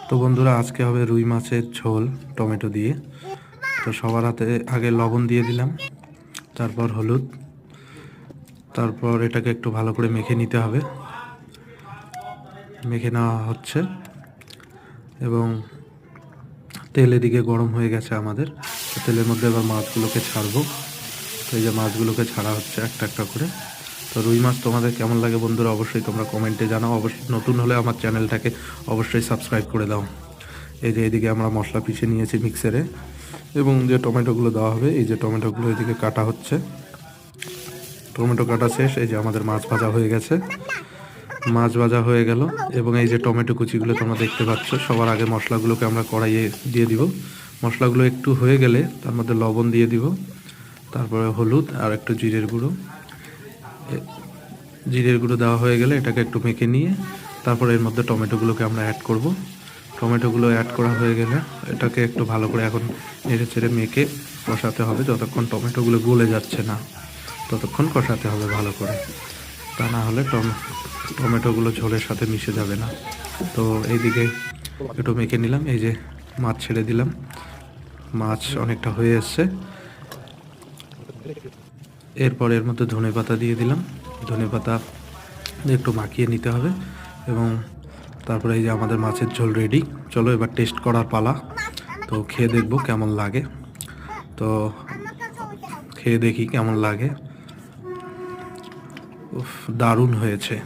তো বন্ধুরা, আজকে হবে রুই মাছের ঝোল টমেটো দিয়ে। তো সবার হাতে আগে লবণ দিয়ে দিলাম, তারপর হলুদ, তারপর এটাকে একটু ভালো করে মেখে নিতে হবে। মেখে নেওয়া হচ্ছে এবং তেল এদিকে গরম হয়ে গেছে আমাদের। তো তেলের মধ্যে এবার মাছগুলোকে ছাড়বো। তো এই যে মাছগুলোকে ছাড়া হচ্ছে একটা একটা করে। তো রুই মাছ তোমাদের কেমন লাগে বন্ধুরা, অবশ্যই তোমরা কমেন্টে জানাও। অবশ্যই নতুন হলে আমার চ্যানেলটাকে অবশ্যই সাবস্ক্রাইব করে দাও। এই যে এদিকে আমরা মশলা পিষে নিয়েছি মিক্সারে, এবং যে টমেটোগুলো দেওয়া হবে, এই যে টমেটোগুলো এদিকে কাটা হচ্ছে। টমেটো কাটা শেষ, এই যে আমাদের মাছ ভাজা হয়ে গেছে। মাছ ভাজা হয়ে গেল এবং এই যে টমেটো কুচিগুলো তোমরা দেখতে পাচ্ছ। সবার আগে মশলাগুলোকে আমরা কড়াইয়ে দিয়ে দিব। মশলাগুলো একটু হয়ে গেলে তার মধ্যে লবণ দিয়ে দিব, তারপরে হলুদ আর একটু জিরের গুঁড়ো। জিরের গুঁড়ো দেওয়া হয়ে গেলে এটাকে একটু মেখে নিয়ে তারপরে এর মধ্যে টমেটোগুলোকে আমরা অ্যাড করব। টমেটোগুলো অ্যাড করা হয়ে গেলে এটাকে একটু ভালো করে এখন নেড়ে চেড়ে মেখে কষাতে হবে। যতক্ষণ টমেটোগুলো গলে যাচ্ছে না ততক্ষণ কষাতে হবে ভালো করে, তা না হলে টমেটোগুলো ঝোলের সাথে মিশে যাবে না। তো এইদিকে একটু মেখে নিলাম, এই যে মাছ ছেড়ে দিলাম। মাছ অনেকটা হয়ে এসছে। এরপর এর মধ্যে ধনেপাতা দিয়ে দিলাম। ধনেপাতা একটু মাখিয়ে নিতে হবে এবং তারপরে এই যে আমাদের মাছের ঝোল রেডি। চলো এবার টেস্ট করার পালা। তো খেয়ে দেখবো কেমন লাগে। তো খেয়ে দেখি কেমন লাগে। উফ, দারুণ হয়েছে।